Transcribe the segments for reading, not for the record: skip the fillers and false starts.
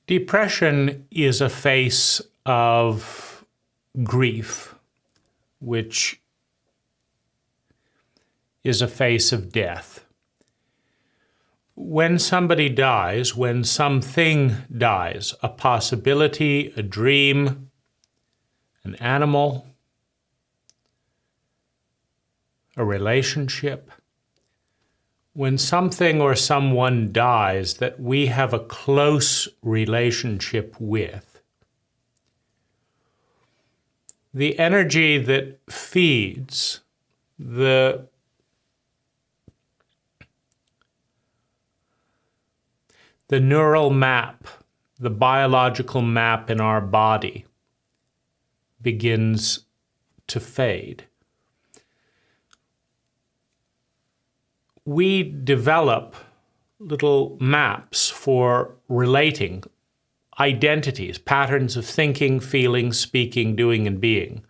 Depression is a face of grief, which is a face of death. When somebody dies, when something dies, a possibility, a dream, an animal, a relationship, when something or someone dies that we have a close relationship with, the energy that feeds the neural map, the biological map in our body begins to fade. We develop little maps for relating identities, patterns of thinking, feeling, speaking, doing, and being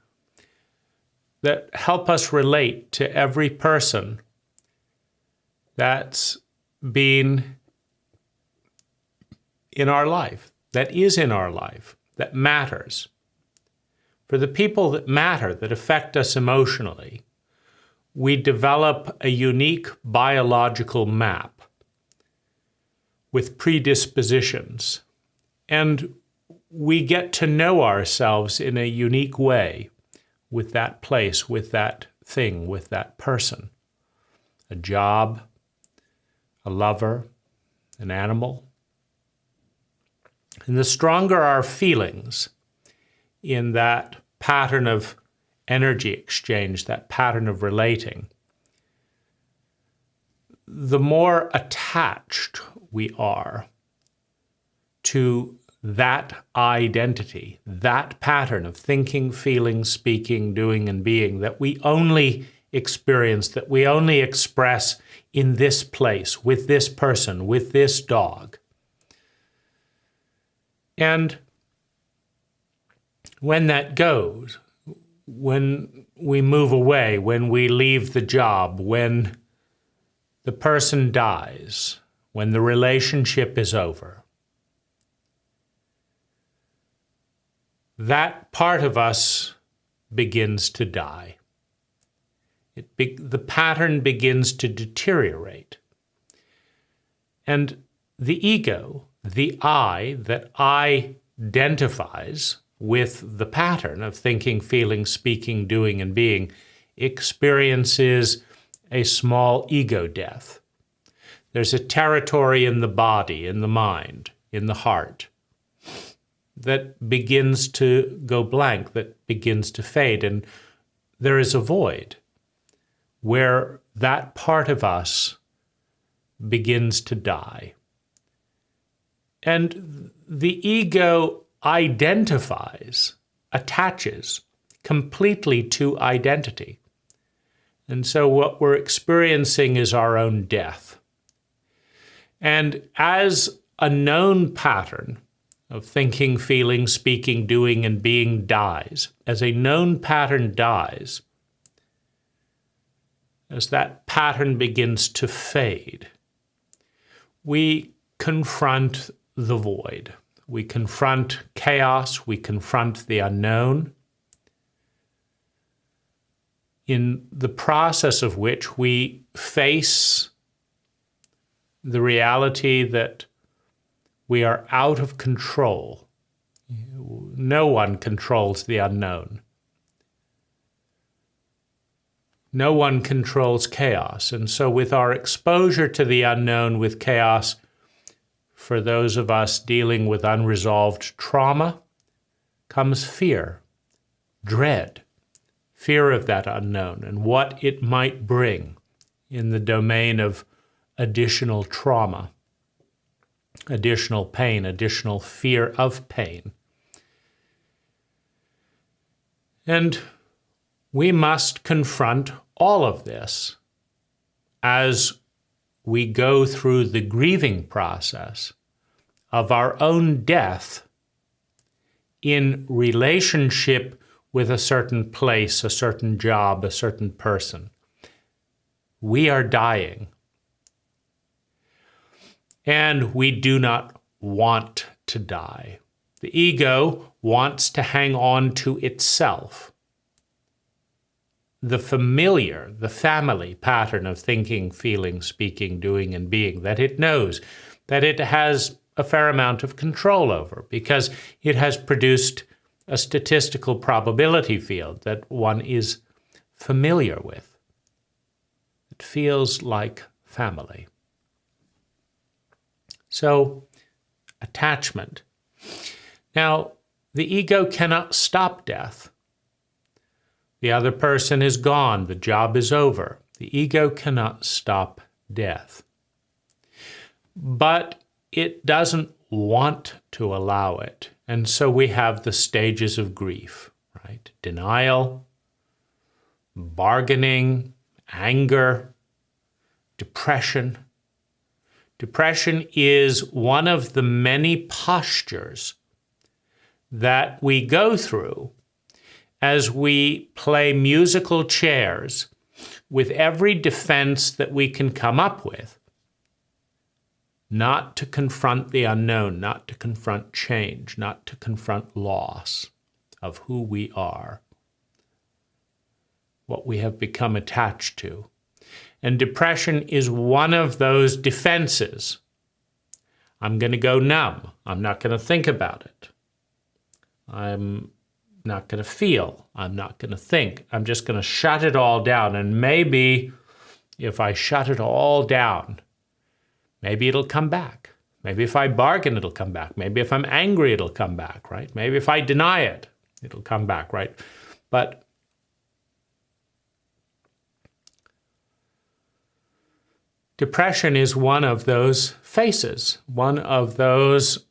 that help us relate to every person that's been in our life, that is in our life, that matters. For the people that matter, that affect us emotionally, we develop a unique biological map with predispositions, and we get to know ourselves in a unique way with that place, with that thing, with that person, a job, a lover, an animal. And the stronger our feelings in that pattern of energy exchange, that pattern of relating, the more attached we are to that identity, that pattern of thinking, feeling, speaking, doing, and being that we only experience, that we only express in this place, with this person, with this dog. And when that goes, when we move away, when we leave the job, when the person dies, when the relationship is over, that part of us begins to die. The pattern begins to deteriorate. And the ego, the I that identifies with the pattern of thinking, feeling, speaking, doing, and being, experiences a small ego death. There's a territory in the body, in the mind, in the heart, that begins to go blank, that begins to fade, and there is a void where that part of us begins to die. And the ego identifies, attaches completely to identity. And so what we're experiencing is our own death. And as a known pattern of thinking, feeling, speaking, doing, and being dies, as a known pattern dies, as that pattern begins to fade, we confront the void. We confront chaos, we confront the unknown, in the process of which we face the reality that we are out of control. No one controls the unknown. No one controls chaos. And so with our exposure to the unknown, with chaos, for those of us dealing with unresolved trauma, comes fear, dread, fear of that unknown and what it might bring in the domain of additional trauma, additional pain, additional fear of pain. And we must confront all of this as we go through the grieving process of our own death in relationship with a certain place, a certain job, a certain person. We are dying. And we do not want to die. The ego wants to hang on to itself. The familiar, the family pattern of thinking, feeling, speaking, doing, and being that it knows, that it has a fair amount of control over because it has produced a statistical probability field that one is familiar with. It feels like family. So, attachment. Now, the ego cannot stop death. The other person is gone. The job is over. The ego cannot stop death. But it doesn't want to allow it. And so we have the stages of grief, right? Denial, bargaining, anger, depression. Depression is one of the many postures that we go through as we play musical chairs with every defense that we can come up with, not to confront the unknown, not to confront change, not to confront loss of who we are, what we have become attached to. And depression is one of those defenses. I'm going to go numb. I'm not going to think about it. I'm not going to feel. I'm not going to think. I'm just going to shut it all down. And maybe if I shut it all down, maybe it'll come back. Maybe if I bargain, it'll come back. Maybe if I'm angry, it'll come back, right? Maybe if I deny it, it'll come back, right? But depression is one of those faces, one of those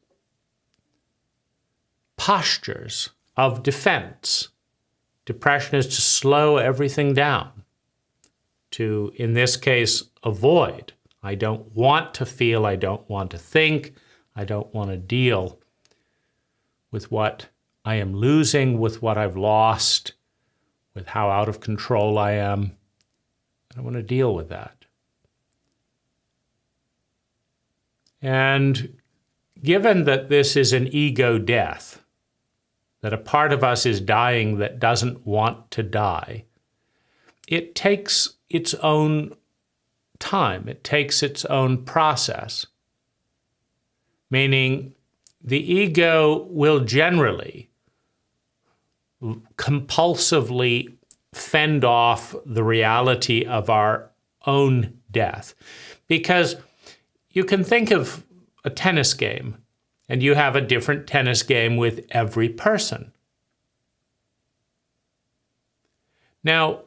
postures of defense. Depression is to slow everything down, to, in this case, avoid. I don't want to feel, I don't want to think, I don't want to deal with what I am losing, with what I've lost, with how out of control I am. I don't want to deal with that. And given that this is an ego death, that a part of us is dying that doesn't want to die, it takes its own time. It takes its own process. Meaning the ego will generally compulsively fend off the reality of our own death. Because you can think of a tennis game, and you have a different tennis game with every person. Now,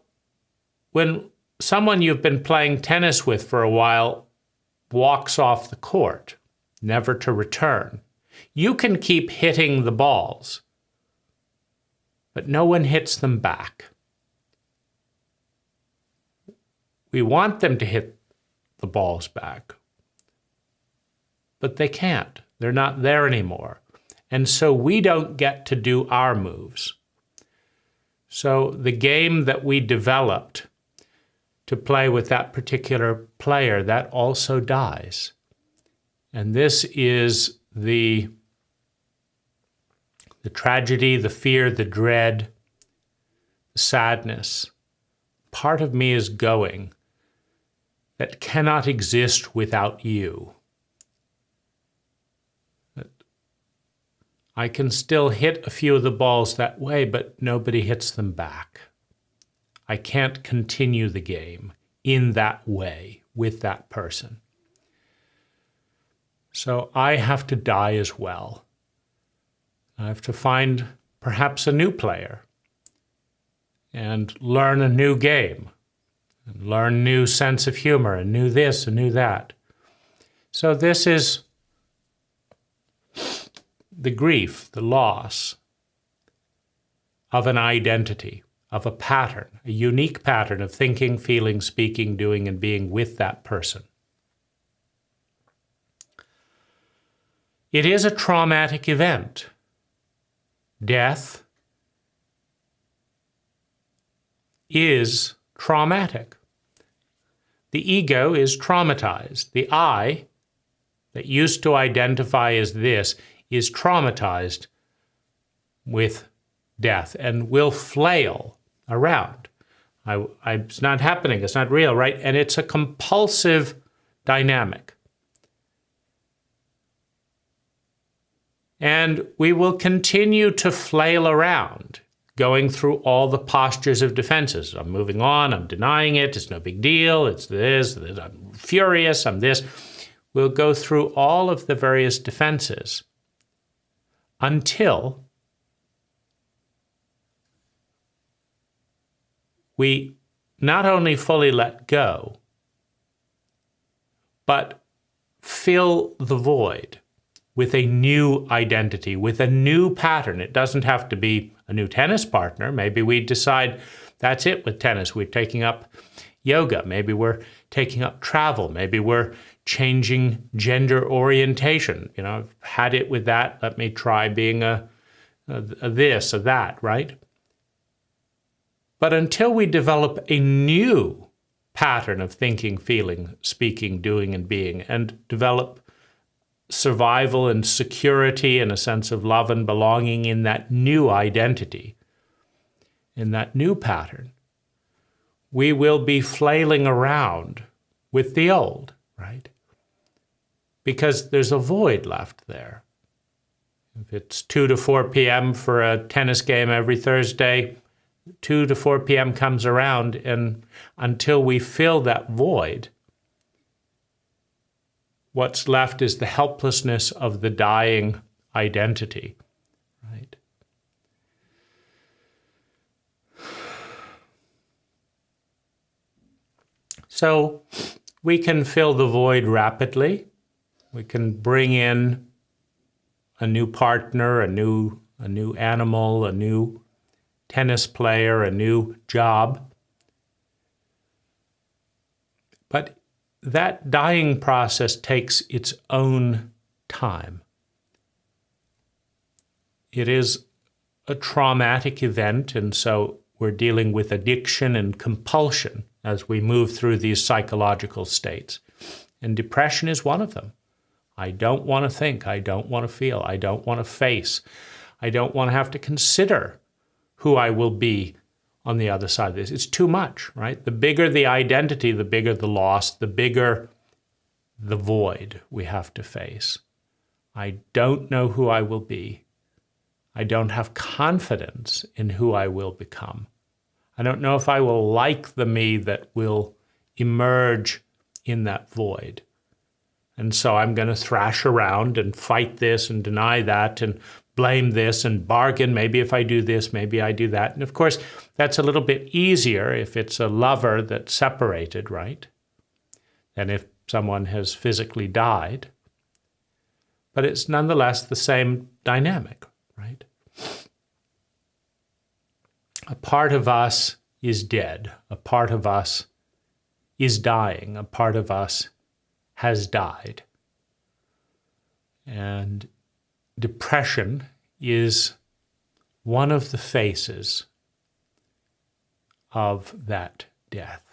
when someone you've been playing tennis with for a while walks off the court, never to return, you can keep hitting the balls, but no one hits them back. We want them to hit the balls back, but they can't. They're not there anymore. And so we don't get to do our moves. So the game that we developed to play with that particular player, that also dies. And this is the tragedy, the fear, the dread, the sadness. Part of me is going that cannot exist without you. I can still hit a few of the balls that way, but nobody hits them back. I can't continue the game in that way with that person. So I have to die as well. I have to find perhaps a new player and learn a new game, and learn new sense of humor, and new this and new that. So this is the grief, the loss of an identity, of a pattern, a unique pattern of thinking, feeling, speaking, doing, and being with that person. It is a traumatic event. Death is traumatic. The ego is traumatized. The I that used to identify as this is traumatized with death and will flail around. It's not happening, it's not real, right? And it's a compulsive dynamic. And we will continue to flail around, going through all the postures of defenses. I'm moving on, I'm denying it, it's no big deal, it's this, I'm furious, I'm this. We'll go through all of the various defenses until we not only fully let go, but fill the void with a new identity, with a new pattern. It doesn't have to be a new tennis partner. Maybe we decide that's it with tennis. We're taking up yoga. Maybe we're taking up travel. Maybe we're changing gender orientation. I've had it with that. Let me try being a this or that, right? But until we develop a new pattern of thinking, feeling, speaking, doing, and being, and develop survival and security and a sense of love and belonging in that new identity, in that new pattern, we will be flailing around with the old, right? Because there's a void left there. If it's 2 to 4 p.m. for a tennis game every Thursday, 2 to 4 p.m. comes around, and until we fill that void, what's left is the helplessness of the dying identity, right? So we can fill the void rapidly. We can bring in a new partner, a new animal, a new tennis player, a new job. But that dying process takes its own time. It is a traumatic event, and so we're dealing with addiction and compulsion as we move through these psychological states. And depression is one of them. I don't want to think, I don't want to feel, I don't want to face, I don't want to have to consider who I will be on the other side of this. It's too much, right? The bigger the identity, the bigger the loss, the bigger the void we have to face. I don't know who I will be. I don't have confidence in who I will become. I don't know if I will like the me that will emerge in that void. And so I'm going to thrash around and fight this and deny that and blame this and bargain. Maybe if I do this, maybe I do that. And of course, that's a little bit easier if it's a lover that's separated, right? Than if someone has physically died. But it's nonetheless the same dynamic, right? A part of us is dead. A part of us is dying. A part of us has died. And depression is one of the faces of that death.